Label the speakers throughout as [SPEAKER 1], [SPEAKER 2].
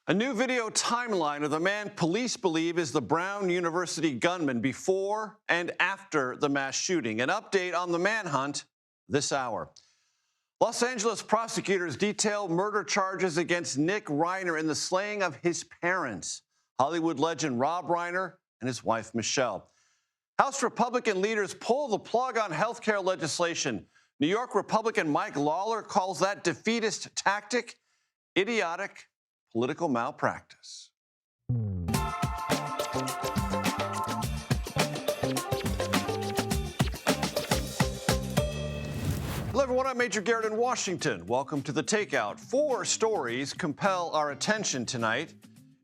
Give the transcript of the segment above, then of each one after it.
[SPEAKER 1] A new video timeline of the man police believe is the Brown University gunman before and after the mass shooting. An update on the manhunt this hour. Los Angeles prosecutors detail murder charges against Nick Reiner in the slaying of his parents, Hollywood legend Rob Reiner and his wife Michelle. House Republican leaders pull the plug on health care legislation. New York Republican Mike Lawler calls that defeatist tactic idiotic political malpractice. Hello, everyone. I'm Major Garrett in Washington. Welcome to the Takeout. 4 stories compel our attention tonight.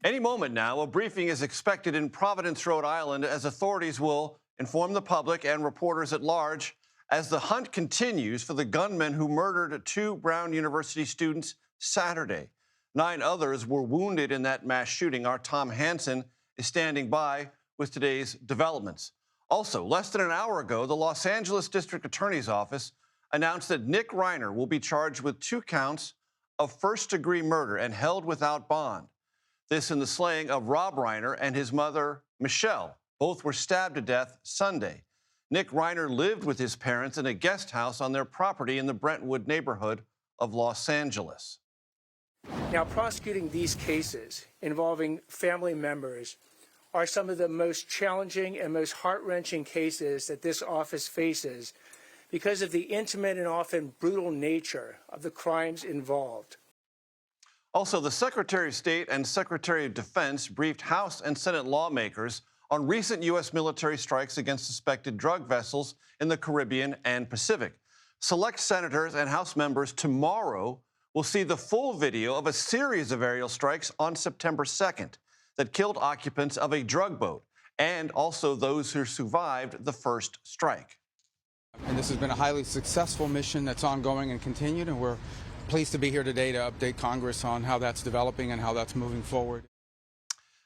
[SPEAKER 1] Any moment now, a briefing is expected in Providence, Rhode Island, as authorities will inform the public and reporters at large as the hunt continues for the gunman who murdered 2 Brown University students Saturday. 9 others were wounded in that mass shooting. Our Tom Hansen is standing by with today's developments. Also, less than an hour ago, the Los Angeles District Attorney's Office announced that Nick Reiner will be charged with 2 counts of first-degree murder and held without bond. This in the slaying of Rob Reiner and his mother, Michelle. Both were stabbed to death Sunday. Nick Reiner lived with his parents in a guest house on their property in the Brentwood neighborhood of Los Angeles.
[SPEAKER 2] Now, prosecuting these cases involving family members are some of the most challenging and most heart-wrenching cases that this office faces because of the intimate and often brutal nature of the crimes involved.
[SPEAKER 1] Also, the Secretary of State and Secretary of Defense briefed House and Senate lawmakers on recent U.S. military strikes against suspected drug vessels in the Caribbean and Pacific. Select senators and House members tomorrow will see the full video of a series of aerial strikes on September 2nd that killed occupants of a drug boat and also those who survived the first strike.
[SPEAKER 3] And this has been a highly successful mission that's ongoing and continued, and we're pleased to be here today to update Congress on how that's developing and how that's moving forward.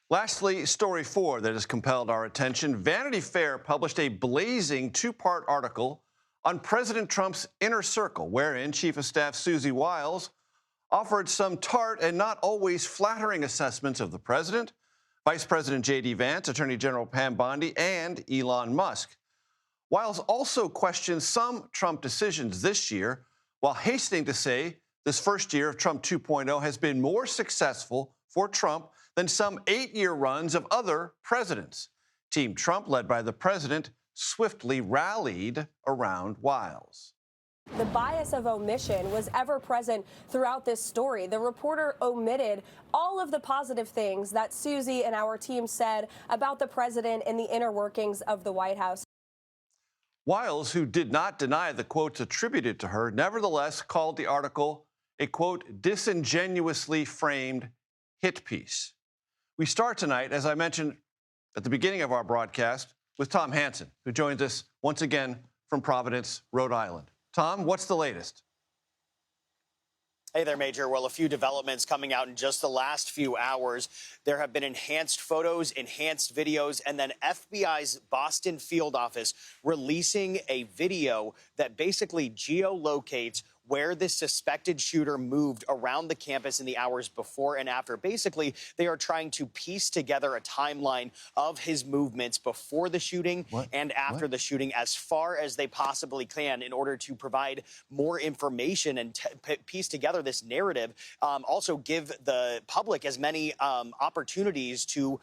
[SPEAKER 1] Lastly, story 4 that has compelled our attention. Vanity Fair published a blazing 2-part article on President Trump's inner circle, wherein Chief of Staff Susie Wiles offered some tart and not always flattering assessments of the president, Vice President J.D. Vance, Attorney General Pam Bondi, and Elon Musk. Wiles also questioned some Trump decisions this year, while hastening to say this first year of Trump 2.0 has been more successful for Trump than some 8-year runs of other presidents. Team Trump, led by the president, swiftly rallied around Wiles.
[SPEAKER 4] The bias of omission was ever present throughout this story. The reporter omitted all of the positive things that Susie and our team said about the president and the inner workings of the White House.
[SPEAKER 1] Wiles, who did not deny the quotes attributed to her, nevertheless called the article a, quote, disingenuously framed hit piece. We start tonight, as I mentioned at the beginning of our broadcast, with Tom Hansen, who joins us once again from Providence, Rhode Island. Tom, what's the latest?
[SPEAKER 5] Hey there, Major. Well, a few developments coming out in just the last few hours. There have been enhanced photos, enhanced videos, and then FBI's Boston field office releasing a video that basically geolocates where this suspected shooter moved around the campus in the hours before and after. Basically, they are trying to piece together a timeline of his movements before the shooting and after the shooting as far as they possibly can in order to provide more information and piece together this narrative. Also give the public as many opportunities to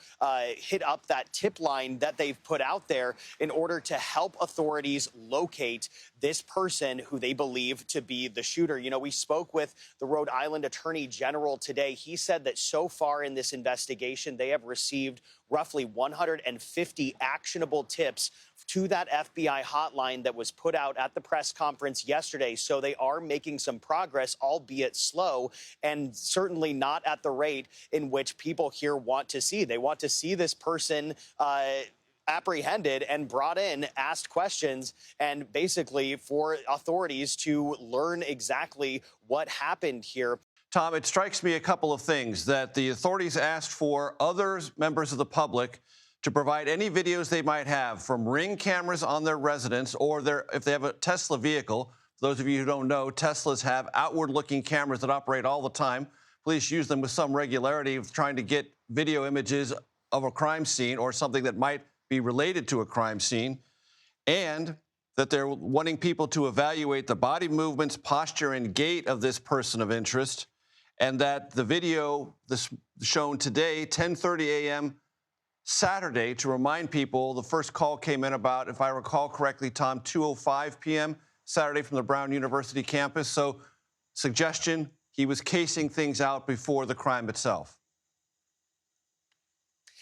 [SPEAKER 5] hit up that tip line that they've put out there in order to help authorities locate this person who they believe to be the shooter. You know, we spoke with the Rhode Island Attorney General today. He said that so far in this investigation, they have received roughly 150 actionable tips to that FBI hotline that was put out at the press conference yesterday. So they are making some progress, albeit slow, and certainly not at the rate in which people here want to see. They want to see this person apprehended and brought in, asked questions, and basically for authorities to learn exactly what happened here.
[SPEAKER 1] Tom, it strikes me a couple of things, that the authorities asked for other members of the public to provide any videos they might have from Ring cameras on their residence or if they have a Tesla vehicle. For those of you who don't know, Teslas have outward-looking cameras that operate all the time, police use them with some regularity of trying to get video images of a crime scene or something that might be related to a crime scene, and that they're wanting people to evaluate the body movements, posture, and gait of this person of interest, and that the video this shown today, 10:30 a.m. Saturday, to remind people, the first call came in about, if I recall correctly, Tom, 2:05 p.m. Saturday from the Brown University campus. So, suggestion, he was casing things out before the crime itself.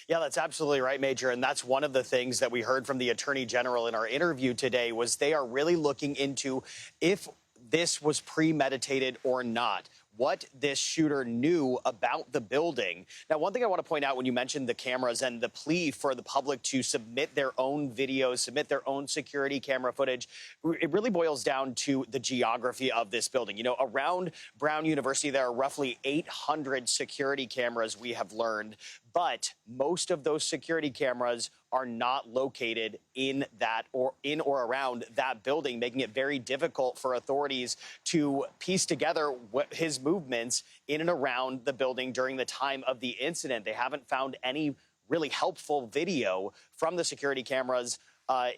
[SPEAKER 5] Yeah, that's absolutely right, Major. And that's one of the things that we heard from the Attorney General in our interview today was they are really looking into if this was premeditated or not, what this shooter knew about the building. Now, one thing I want to point out when you mentioned the cameras and the plea for the public to submit their own videos, submit their own security camera footage, it really boils down to the geography of this building. You know, around Brown University, there are roughly 800 security cameras, we have learned, but most of those security cameras are not located in that or in or around that building, making it very difficult for authorities to piece together his movements in and around the building during the time of the incident. They haven't found any really helpful video from the security cameras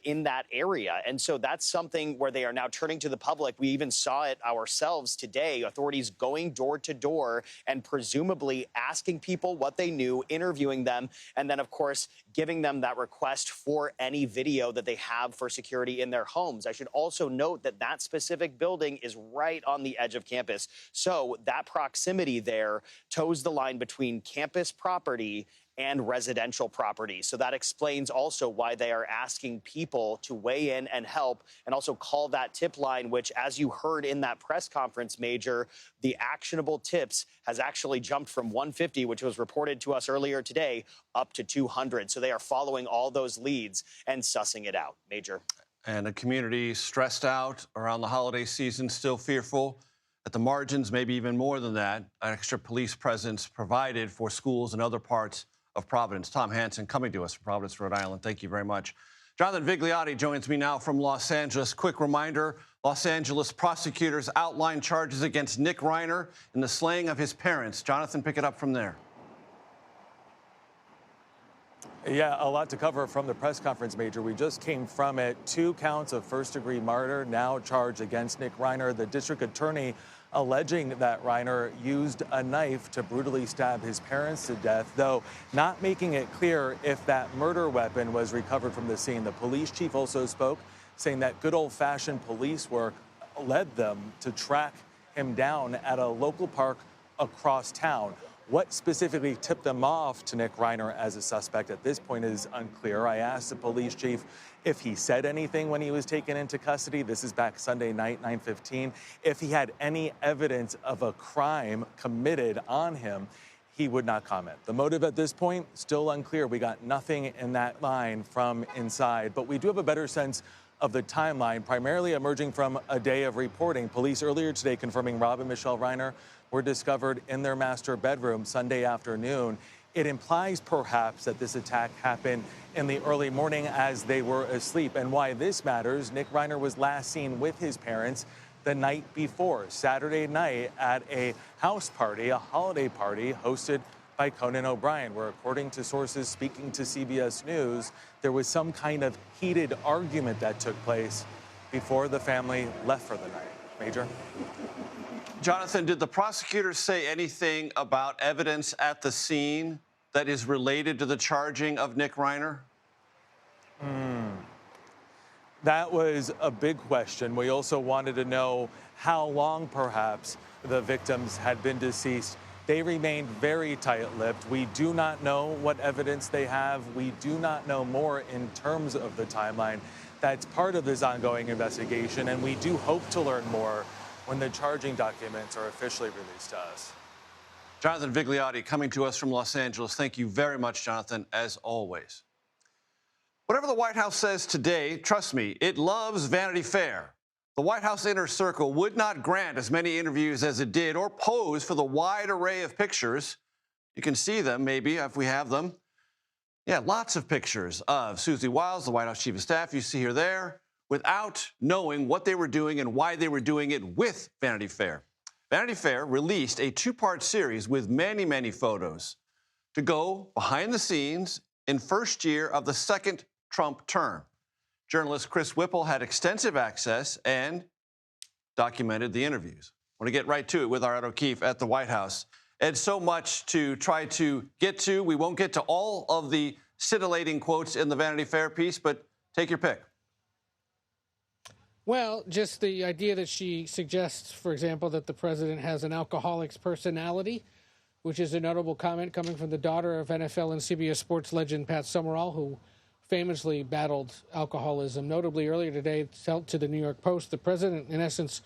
[SPEAKER 5] in that area. And so that's something where they are now turning to the public. We even saw it ourselves today, authorities going door to door and presumably asking people what they knew, interviewing them, and then, of course, giving them that request for any video that they have for security in their homes. I should also note that that specific building is right on the edge of campus. So that proximity there toes the line between campus property and residential property. So that explains also why they are asking people to weigh in and help and also call that tip line, which, as you heard in that press conference, Major, the actionable tips has actually jumped from 150, which was reported to us earlier today, up to 200. So they are following all those leads and sussing it out. Major.
[SPEAKER 1] And a community stressed out around the holiday season, still fearful. At the margins, maybe even more than that, an extra police presence provided for schools and other parts of Providence. Tom Hansen coming to us from Providence, Rhode Island. Thank you very much. Jonathan Vigliotti joins me now from Los Angeles. Quick reminder, Los Angeles prosecutors outlined charges against Nick Reiner in the slaying of his parents. Jonathan, pick it up from there.
[SPEAKER 6] Yeah, a lot to cover from the press conference, Major. We just came from it. 2 counts of first-degree murder now charged against Nick Reiner. The district attorney alleging that Reiner used a knife to brutally stab his parents to death, though not making it clear if that murder weapon was recovered from the scene. The police chief also spoke, saying that good old-fashioned police work led them to track him down at a local park across town. What specifically tipped them off to Nick Reiner as a suspect at this point is unclear. I asked the police chief if he said anything when he was taken into custody. This is back Sunday night, 9:15. If he had any evidence of a crime committed on him, he would not comment. The motive at this point, still unclear. We got nothing in that line from inside, but we do have a better sense of the timeline, primarily emerging from a day of reporting. Police earlier today confirming Rob and Michelle Reiner were discovered in their master bedroom Sunday afternoon. It implies perhaps that this attack happened in the early morning as they were asleep. And why this matters, Nick Reiner was last seen with his parents the night before, Saturday night, at a house party, a holiday party hosted by Conan O'Brien, where, according to sources speaking to CBS News, there was some kind of heated argument that took place before the family left for the night. Major?
[SPEAKER 1] Jonathan, did the prosecutors say anything about evidence at the scene that is related to the charging of Nick Reiner?
[SPEAKER 6] That was a big question. We also wanted to know how long, perhaps, the victims had been deceased. They remained very tight-lipped. We do not know what evidence they have. We do not know more in terms of the timeline. That's part of this ongoing investigation, and we do hope to learn more when the charging documents are officially released to us.
[SPEAKER 1] Jonathan Vigliotti coming to us from Los Angeles. Thank you very much, Jonathan, as always. Whatever the White House says today, trust me, it loves Vanity Fair. The White House Inner Circle would not grant as many interviews as it did or pose for the wide array of pictures. You can see them, maybe, if we have them. Yeah, lots of pictures of Susie Wiles, the White House Chief of Staff, you see her there, without knowing what they were doing and why they were doing it with Vanity Fair. Vanity Fair released a two-part series with many, many photos to go behind the scenes in first year of the second Trump term. Journalist Chris Whipple had extensive access and documented the interviews. I want to get right to it with our Ed O'Keefe at the White House. Ed, so much to try to get to. We won't get to all of the scintillating quotes in the Vanity Fair piece, but take your pick.
[SPEAKER 7] Well, just the idea that she suggests, for example, that the president has an alcoholic's personality, which is a notable comment coming from the daughter of NFL and CBS Sports legend Pat Summerall, who famously battled alcoholism. Notably, earlier today, to the New York Post, the president, in essence,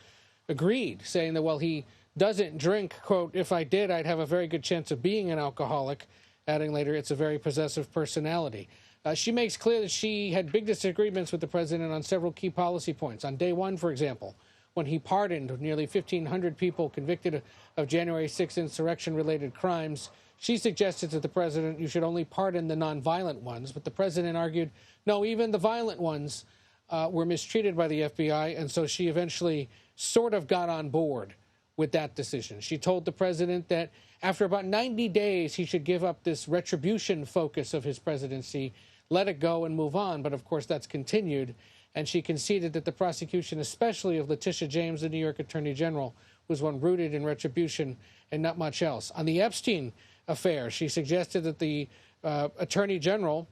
[SPEAKER 7] agreed, saying that, well, he doesn't drink, quote, if I did, I'd have a very good chance of being an alcoholic, adding later, it's a very possessive personality. She makes clear that she had big disagreements with the president on several key policy points. On day one, for example, when he pardoned nearly 1,500 people convicted of January 6th insurrection-related crimes, she suggested to the president you should only pardon the nonviolent ones. But the president argued, no, even the violent ones were mistreated by the FBI, and so she eventually sort of got on board with that decision. She told the president that after about 90 days, he should give up this retribution focus of his presidency, let it go and move on. But of course, that's continued. And she conceded that the prosecution, especially of Letitia James, the New York Attorney General, was one rooted in retribution and not much else. On the Epstein affair, she suggested that the Attorney General,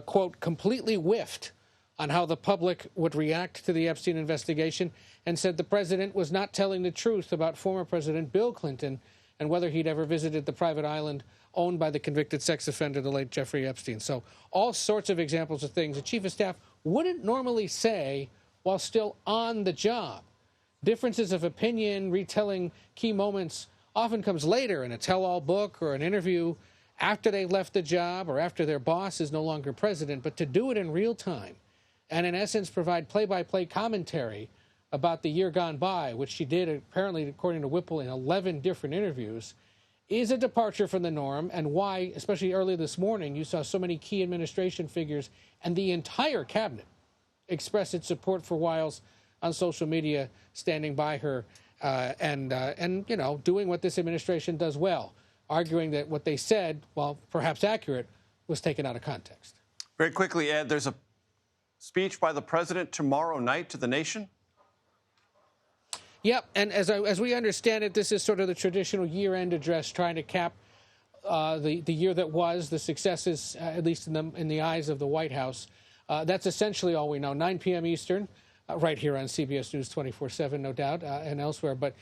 [SPEAKER 7] quote, completely whiffed on how the public would react to the Epstein investigation, and said the president was not telling the truth about former President Bill Clinton and whether he'd ever visited the private island owned by the convicted sex offender, the late Jeffrey Epstein. So all sorts of examples of things the chief of staff wouldn't normally say while still on the job. Differences of opinion, retelling key moments often comes later in a tell-all book or an interview after they left the job or after their boss is no longer president. But to do it in real time and in essence provide play-by-play commentary about the year gone by, which she did apparently, according to Whipple, in 11 different interviews, is a departure from the norm, and why, especially early this morning, you saw so many key administration figures and the entire cabinet express its support for Wiles on social media, standing by her and you know, doing what this administration does well, arguing that what they said, while perhaps accurate, was taken out of context.
[SPEAKER 1] Very quickly, Ed, there's a speech by the president tomorrow night to the nation.
[SPEAKER 7] Yep, and as we understand it, this is sort of the traditional year-end address, trying to cap the year that was, the successes, at least in the eyes of the White House. That's essentially all we know. 9 p.m. Eastern, right here on CBS News 24/7, no doubt, and elsewhere. But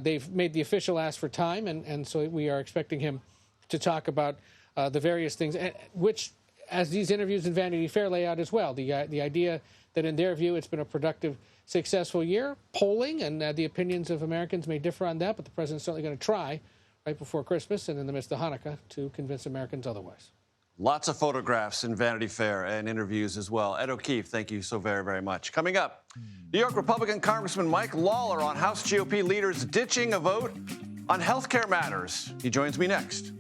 [SPEAKER 7] they've made the official ask for time, and so we are expecting him to talk about the various things, which, as these interviews in Vanity Fair lay out as well, the idea that in their view it's been a productive, successful year. Polling and the opinions of Americans may differ on that, but the president's certainly going to try right before Christmas and in the midst of Hanukkah to convince Americans otherwise.
[SPEAKER 1] Lots of photographs in Vanity Fair and interviews as well. Ed O'Keefe, thank you so very, very much. Coming up, New York Republican Congressman Mike Lawler on House GOP leaders ditching a vote on health care matters. He joins me next.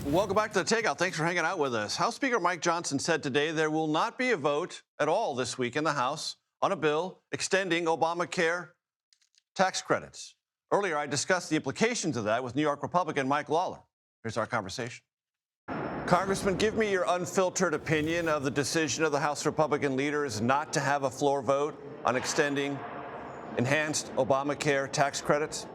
[SPEAKER 1] Welcome back to the Takeout. Thanks for hanging out with us. House Speaker Mike Johnson said today there will not be a vote at all this week in the House on a bill extending Obamacare tax credits. Earlier, I discussed the implications of that with New York Republican Mike Lawler. Here's our conversation. Congressman, give me your unfiltered opinion of the decision of the House Republican leaders not to have a floor vote on extending enhanced Obamacare tax credits.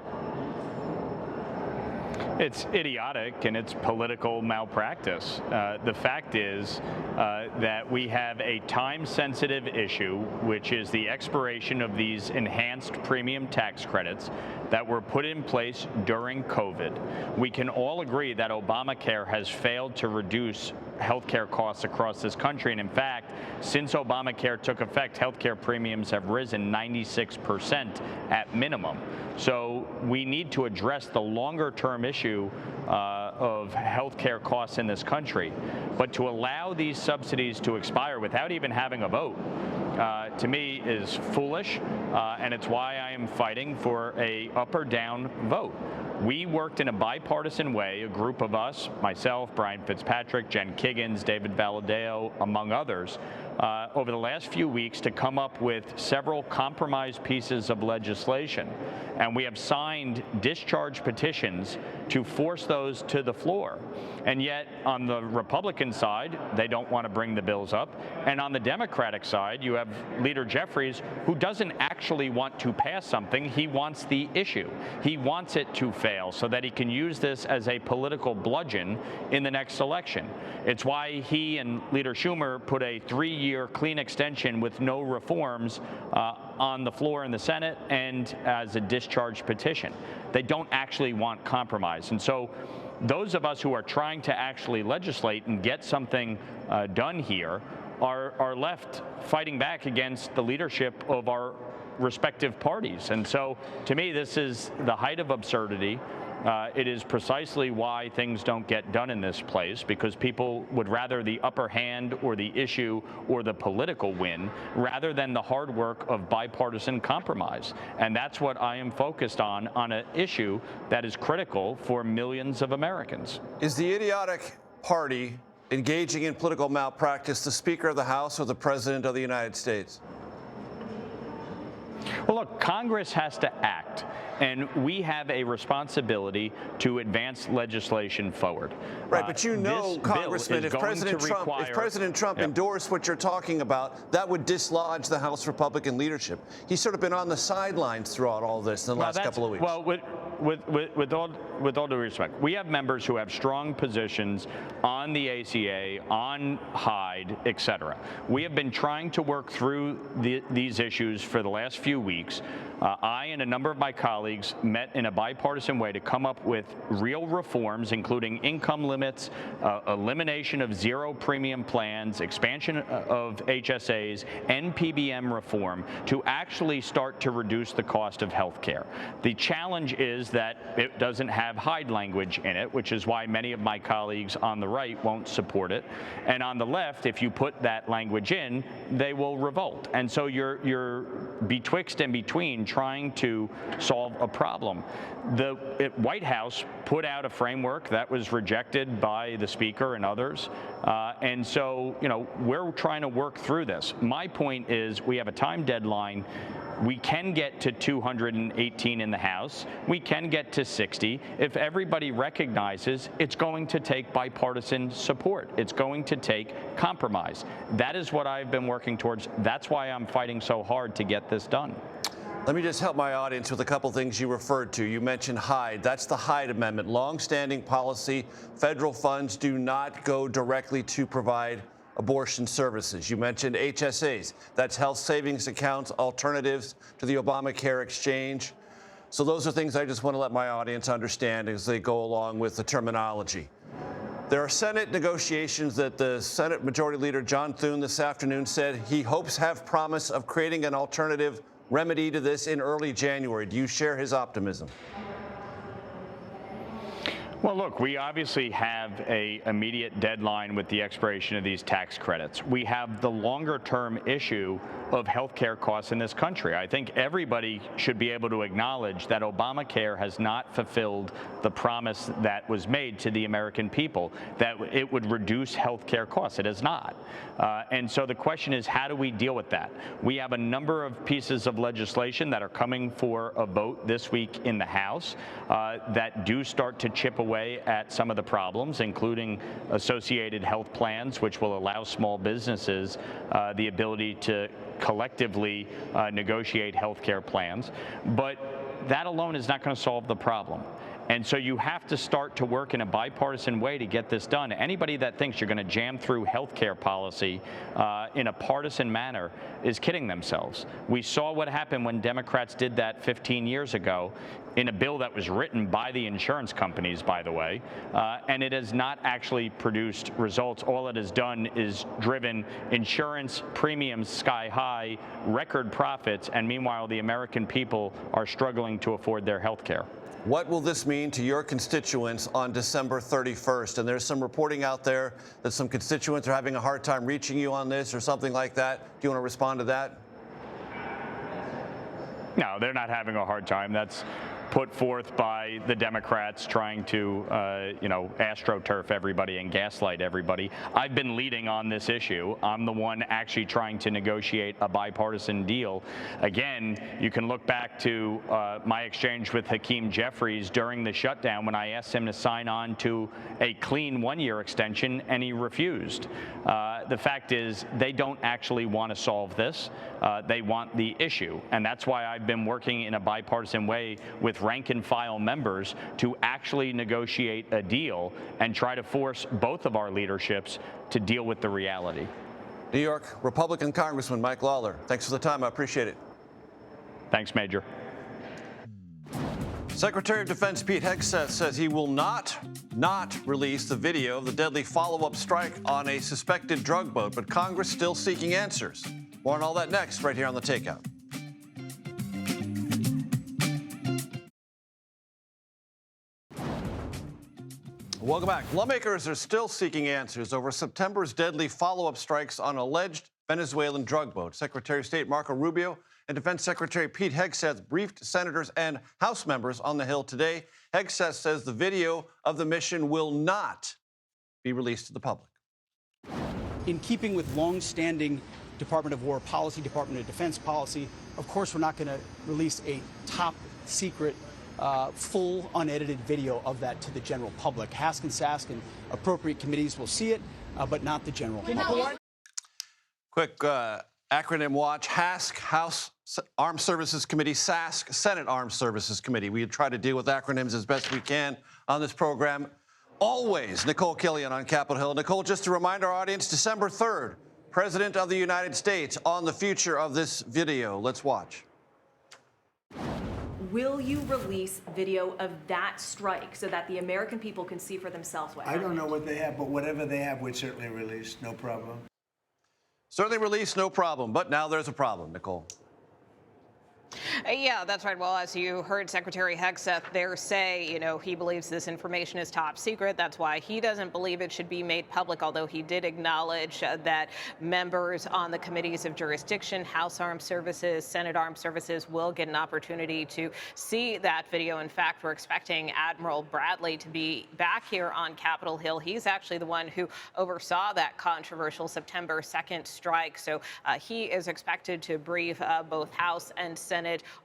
[SPEAKER 8] It's idiotic and it's political malpractice. The fact is that we have a time-sensitive issue, which is the expiration of these enhanced premium tax credits that were put in place during COVID. We can all agree that Obamacare has failed to reduce healthcare costs across this country. And in fact, since Obamacare took effect, healthcare premiums have risen 96% at minimum. So we need to address the longer-term issue of healthcare costs in this country. But to allow these subsidies to expire without even having a vote, to me, is foolish, and it's why I am fighting for a up or down vote. We worked in a bipartisan way, a group of us, myself, Brian Fitzpatrick, Jen Kiggins, David Valadao, among others, over the last few weeks to come up with several compromise pieces of legislation. And we have signed discharge petitions to force those to the floor. And yet, on the Republican side, they don't want to bring the bills up. And on the Democratic side, you have Leader Jeffries, who doesn't actually want to pass something. He wants the issue. He wants it to fail so that he can use this as a political bludgeon in the next election. It's why he and Leader Schumer put a 3-year clean extension with no reforms on the floor in the Senate and as a discharge petition. They don't actually want compromise. And so those of us who are trying to actually legislate and get something done here are left fighting back against the leadership of our respective parties. And so to me, this is the height of absurdity. It is precisely why things don't get done in this place, because people would rather the upper hand or the issue or the political win rather than the hard work of bipartisan compromise. And that's what I am focused on an issue that is critical for millions of Americans.
[SPEAKER 1] Is the idiotic party engaging in political malpractice the Speaker of the House or the President of the United States?
[SPEAKER 8] Well, look, Congress has to act, and we have a responsibility to advance legislation forward.
[SPEAKER 1] Right, but you know, Congressman, if President Trump endorsed what you're talking about, that would dislodge the House Republican leadership. He's sort of been on the sidelines throughout all this in the last couple of weeks.
[SPEAKER 8] Well, with all due respect, we have members who have strong positions on the ACA, on Hyde, et cetera. We have been trying to work through these issues for the last few weeks. I and a number of my colleagues met in a bipartisan way to come up with real reforms, including income limits, elimination of zero premium plans, expansion of HSAs, and PBM reform to actually start to reduce the cost of health care. The challenge is that it doesn't have Hyde language in it, which is why many of my colleagues on the right won't support it. And on the left, if you put that language in, they will revolt. And so you're betwixt and between trying to solve a problem. The White House put out a framework that was rejected by the Speaker and others. And so, we're trying to work through this. My point is we have a time deadline. We can get to 218 in the House. We can get to 60 if everybody recognizes it's going to take bipartisan support. It's going to take compromise. That is what I've been working towards. That's why I'm fighting so hard to get this done.
[SPEAKER 1] Let me just help my audience with a couple things you referred to. You mentioned Hyde. That's the Hyde Amendment. Long-standing policy. Federal funds do not go directly to provide abortion services. You mentioned HSAs. That's health savings accounts, alternatives to the Obamacare exchange. So those are things I just want to let my audience understand as they go along with the terminology. There are Senate negotiations that the Senate Majority Leader John Thune this afternoon said he hopes have promise of creating an alternative remedy to this in early January. Do you share his optimism?
[SPEAKER 8] Well, look, we obviously have an immediate deadline with the expiration of these tax credits. We have the longer-term issue of health care costs in this country. I think everybody should be able to acknowledge that Obamacare has not fulfilled the promise that was made to the American people, that it would reduce health care costs. It has not. And so the question is, how do we deal with that? We have a number of pieces of legislation that are coming for a vote this week in the House that do start to chip away at some of the problems, including associated health plans, which will allow small businesses the ability to collectively negotiate health care plans. But that alone is not going to solve the problem. And so you have to start to work in a bipartisan way to get this done. Anybody that thinks you're going to jam through health care policy in a partisan manner is kidding themselves. We saw what happened when Democrats did that 15 years ago in a bill that was written by the insurance companies, by the way, and it has not actually produced results. All it has done is driven insurance premiums sky high, record profits, and meanwhile the American people are struggling to afford their health care.
[SPEAKER 1] What will this mean to your constituents on December 31st? And there's some reporting out there that some constituents are having a hard time reaching you on this or something like that. Do you want to respond to that?
[SPEAKER 8] No, they're not having a hard time. That's put forth by the Democrats trying to, astroturf everybody and gaslight everybody. I've been leading on this issue. I'm the one actually trying to negotiate a bipartisan deal. Again, you can look back to my exchange with Hakeem Jeffries during the shutdown when I asked him to sign on to a clean one-year extension, and he refused. The fact is, they don't actually want to solve this. They want the issue, and that's why I've been working in a bipartisan way with rank and file members to actually negotiate a deal and try to force both of our leaderships to deal with the reality.
[SPEAKER 1] New York Republican Congressman Mike Lawler, thanks for the time. I appreciate it.
[SPEAKER 8] Thanks, Major.
[SPEAKER 1] Secretary of Defense Pete Hegseth says he will not release the video of the deadly follow-up strike on a suspected drug boat, but Congress still seeking answers. More on all that next, right here on The Takeout. Welcome back. Lawmakers are still seeking answers over September's deadly follow-up strikes on alleged Venezuelan drug boat. Secretary of State Marco Rubio and Defense Secretary Pete Hegseth briefed senators and House members on the Hill today. Hegseth says the video of the mission will not be released to the public.
[SPEAKER 9] In keeping with long-standing Department of War policy, Department of Defense policy, of course, we're not going to release a top-secret, full, unedited video of that to the general public. HASC and SASC and appropriate committees will see it, but not the general public.
[SPEAKER 1] Quick acronym watch: HASC, House Armed Services Committee; SASC, Senate Armed Services Committee. We try to deal with acronyms as best we can on this program. Always Nicole Killian on Capitol Hill. Nicole, just to remind our audience, December 3rd, President of the United States on the future of this video. Let's watch.
[SPEAKER 10] Will you release video of that strike so that the American people can see for themselves what happened?
[SPEAKER 11] I don't know what they have, but whatever they have, we'd certainly release. No problem.
[SPEAKER 1] Certainly release, no problem. But now there's a problem, Nicole.
[SPEAKER 12] Yeah, that's right. Well, as you heard Secretary Hegseth there say, he believes this information is top secret. That's why he doesn't believe it should be made public, although he did acknowledge that members on the committees of jurisdiction, House Armed Services, Senate Armed Services, will get an opportunity to see that video. In fact, we're expecting Admiral Bradley to be back here on Capitol Hill. He's actually the one who oversaw that controversial September 2nd strike. So he is expected to brief both House and Senate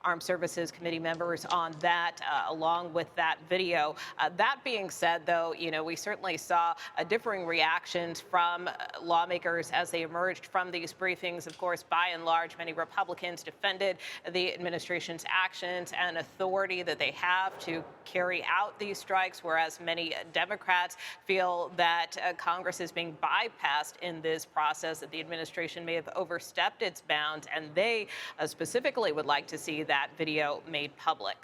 [SPEAKER 12] Armed Services Committee members on that, along with that video. That being said, though, we certainly saw differing reactions from lawmakers as they emerged from these briefings. Of course, by and large, many Republicans defended the administration's actions and authority that they have to carry out these strikes, whereas many Democrats feel that Congress is being bypassed in this process, that the administration may have overstepped its bounds, and they specifically would like to see that video made public.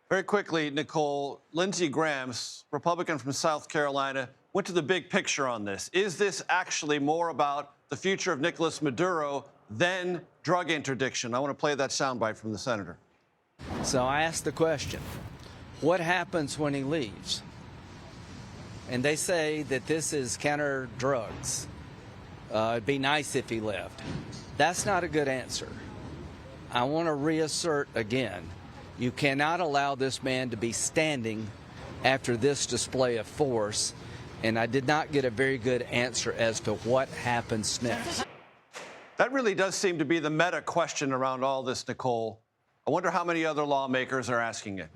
[SPEAKER 1] Very quickly, Nicole, Lindsey Graham, Republican from South Carolina, went to the big picture on this. Is this actually more about the future of Nicolas Maduro than drug interdiction? I want to play that soundbite from the senator.
[SPEAKER 13] So I asked the question, what happens when he leaves? And they say that this is counter drugs. It'd be nice if he left. That's not a good answer. I want to reassert again, you cannot allow this man to be standing after this display of force, and I did not get a very good answer as to what happens next.
[SPEAKER 1] That really does seem to be the meta question around all this, Nicole. I wonder how many other lawmakers are asking it.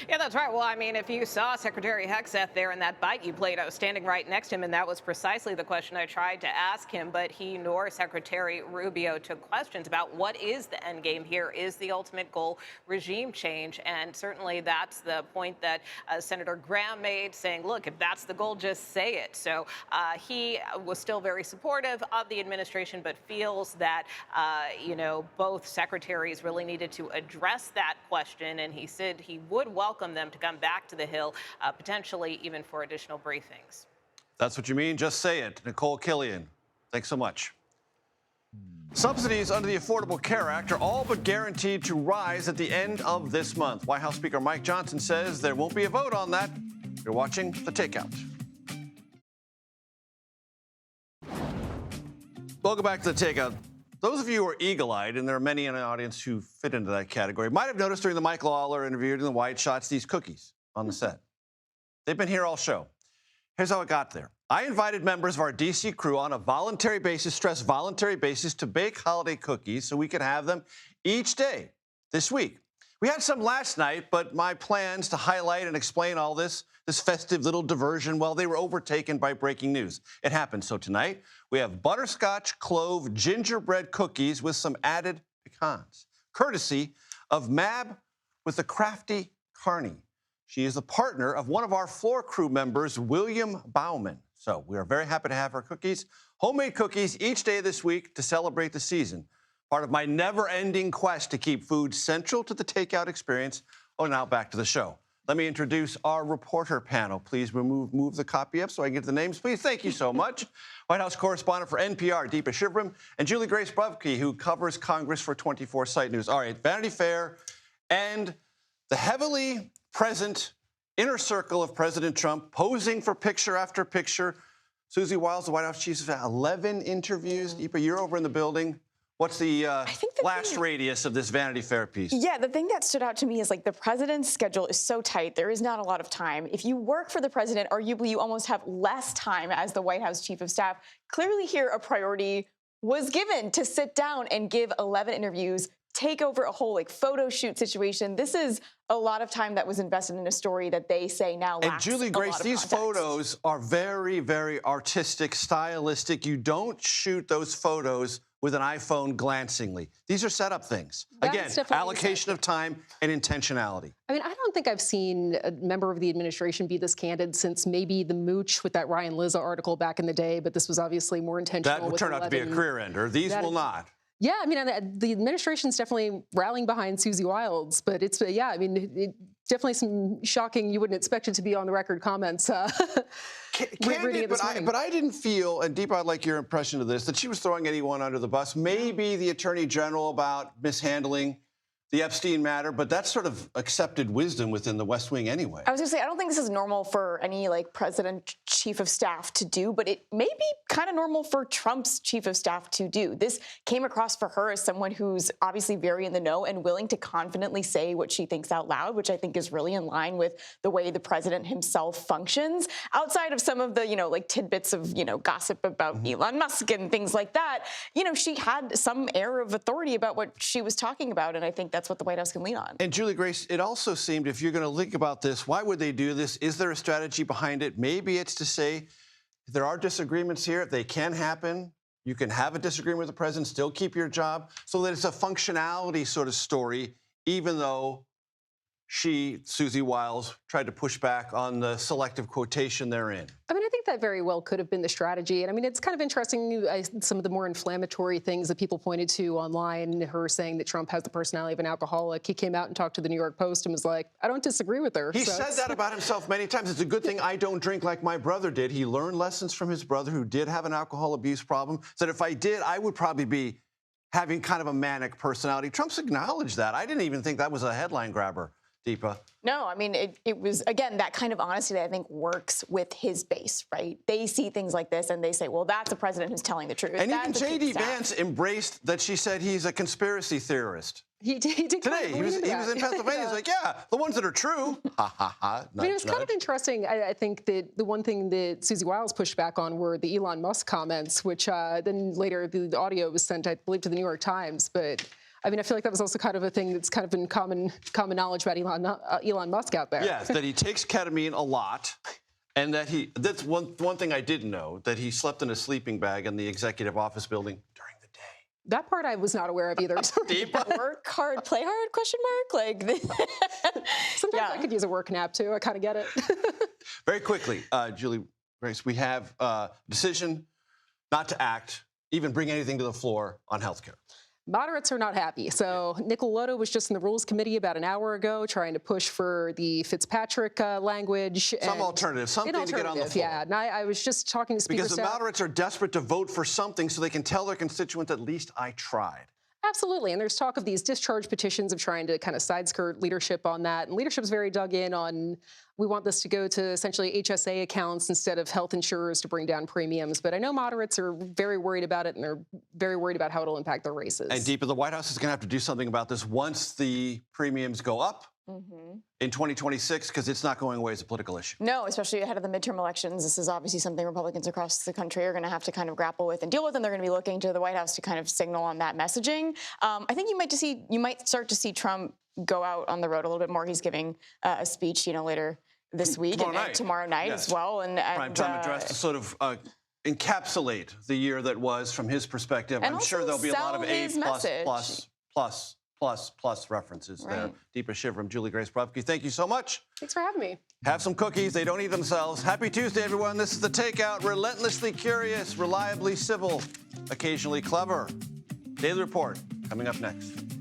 [SPEAKER 12] Yeah, that's right. Well, I mean, if you saw Secretary Hegseth there in that bite you played, I was standing right next to him, and that was precisely the question I tried to ask him. But he nor Secretary Rubio took questions about what is the end game here. Is the ultimate goal regime change? And certainly that's the point that Senator Graham made, saying, look, if that's the goal, just say it. So he was still very supportive of the administration, but feels that, both secretaries really needed to address that question. And he said he would welcome them to come back to the Hill, potentially even for additional briefings.
[SPEAKER 1] That's what you mean. Just say it. Nicole Killian, thanks so much. Subsidies under the Affordable Care Act are all but guaranteed to rise at the end of this month. White House Speaker Mike Johnson says there won't be a vote on that. You're watching The Takeout. Welcome back to The Takeout. Those of you who are eagle-eyed, and there are many in the audience who fit into that category, might have noticed during the Michael Lawler interview during the White Shots these cookies on the set. They've been here all show. Here's how it got there. I invited members of our D.C. crew on a voluntary basis, stress voluntary basis, to bake holiday cookies so we could have them each day this week. We had some last night, but my plans to highlight and explain all this festive little diversion, well, they were overtaken by breaking news. It happened. So tonight, we have butterscotch clove gingerbread cookies with some added pecans, courtesy of Mab with the crafty Carney. She is the partner of one of our floor crew members, William Bauman. So we are very happy to have her cookies, homemade cookies each day this week to celebrate the season. Part of my never-ending quest to keep food central to the takeout experience. Oh, now back to the show. Let me introduce our reporter panel. Please move the copy up so I can get the names, please. Thank you so much. White House correspondent for NPR, Deepa Shivram, and Julie Grace Brovke, who covers Congress for 24 Site News. All right, Vanity Fair and the heavily present inner circle of President Trump posing for picture after picture. Susie Wiles, the White House chief, has 11 interviews. Deepa, you're over in the building. What's the last radius of this Vanity Fair piece?
[SPEAKER 14] Yeah, the thing that stood out to me is like the president's schedule is so tight. There is not a lot of time. If you work for the president, arguably you almost have less time as the White House chief of staff. Clearly here a priority was given to sit down and give 11 interviews, take over a whole like photo shoot situation. This is a lot of time that was invested in a story that they say now lacks.
[SPEAKER 1] And Julie Grace, these photos are very, very artistic, stylistic. You don't shoot those photos with an iPhone glancingly. These are setup things. Again, allocation of time and intentionality.
[SPEAKER 15] I mean, I don't think I've seen a member of the administration be this candid since maybe the mooch with that Ryan Lizza article back in the day, but this was obviously more intentional.
[SPEAKER 1] That would turn out to be a career ender. These will not.
[SPEAKER 15] Yeah, I mean, the administration's definitely rallying behind Susie Wiles, but it's, yeah, I mean, definitely some shocking, you wouldn't expect it to be on the record comments.
[SPEAKER 1] Candid, but I didn't feel, and Deepa, I'd like your impression of this, that she was throwing anyone under the bus. Maybe the Attorney General about mishandling the Epstein matter, but that's sort of accepted wisdom within the West Wing anyway.
[SPEAKER 14] I was going to say, I don't think this is normal for any like president chief of staff to do, but it may be kind of normal for Trump's chief of staff to do. This came across for her as someone who's obviously very in the know and willing to confidently say what she thinks out loud, which I think is really in line with the way the president himself functions. Outside of some of the, like tidbits of, gossip about Elon Musk and things like that, she had some air of authority about what she was talking about, and I think that's what the White House can lean on.
[SPEAKER 1] And Julie Grace, it also seemed, if you're going to think about this, why would they do this? Is there a strategy behind it? Maybe it's to say there are disagreements here. They can happen. You can have a disagreement with the president, still keep your job, so that it's a functionality sort of story, even though Susie Wiles, tried to push back on the selective quotation therein.
[SPEAKER 15] I mean, I think that very well could have been the strategy. And I mean, it's kind of interesting, some of the more inflammatory things that people pointed to online, her saying that Trump has the personality of an alcoholic. He came out and talked to the New York Post and was like, I don't disagree with her.
[SPEAKER 1] He said that about himself many times. It's a good thing I don't drink like my brother did. He learned lessons from his brother who did have an alcohol abuse problem. Said if I did, I would probably be having kind of a manic personality. Trump's acknowledged that. I didn't even think that was a headline grabber. Deepa.
[SPEAKER 14] No, I mean, it was, again, that kind of honesty that I think works with his base, right? They see things like this and they say, well, that's a president who's telling the truth.
[SPEAKER 1] And even J.D. Vance embraced that she said he's a conspiracy theorist.
[SPEAKER 15] He did
[SPEAKER 1] today. He was in Pennsylvania. He's like, yeah, the ones that are true. Ha, ha, ha.
[SPEAKER 15] I mean, it was kind of interesting. I think that the one thing that Susie Wiles pushed back on were the Elon Musk comments, which then later the audio was sent, I believe, to the New York Times. But I mean, I feel like that was also kind of a thing that's kind of been common knowledge about Elon Musk out there.
[SPEAKER 1] Yes, that he takes ketamine a lot, and that that's one thing I didn't know, that he slept in a sleeping bag in the executive office building during the day.
[SPEAKER 15] That part I was not aware of either.
[SPEAKER 14] Work hard, play hard, question mark? Like,
[SPEAKER 15] sometimes I could use a work nap too. I kind of get it.
[SPEAKER 1] Very quickly, Julie Grace, we have a decision not to act, even bring anything to the floor on health care.
[SPEAKER 15] Moderates are not happy. So Nicole Lotto was just in the Rules Committee about an hour ago trying to push for the Fitzpatrick language.
[SPEAKER 1] Some alternative, something to get on the floor.
[SPEAKER 15] Yeah, and I was just talking to Speaker
[SPEAKER 1] Because the moderates are desperate to vote for something so they can tell their constituents, at least I tried.
[SPEAKER 15] Absolutely. And there's talk of these discharge petitions of trying to kind of side-skirt leadership on that. And leadership's very dug in on, we want this to go to essentially HSA accounts instead of health insurers to bring down premiums. But I know moderates are very worried about it, and they're very worried about how it'll impact their races.
[SPEAKER 1] And Deepa, the White House is going to have to do something about this once the premiums go up in 2026, because it's not going away as a political issue.
[SPEAKER 14] No, especially ahead of the midterm elections. This is obviously something Republicans across the country are going to have to kind of grapple with and deal with, and they're going to be looking to the White House to kind of signal on that messaging. I think you might start to see Trump go out on the road a little bit more. He's giving a speech, later this week and tomorrow night as well. And
[SPEAKER 1] prime time address to sort of encapsulate the year that was from his perspective. I'm sure there'll be a lot of A plus references there. Deepa Shivram, Julie Grace Brubke, thank you so much.
[SPEAKER 15] Thanks for having me.
[SPEAKER 1] Have some cookies. They don't eat themselves. Happy Tuesday, everyone. This is The Takeout. Relentlessly curious, reliably civil, occasionally clever. Daily Report coming up next.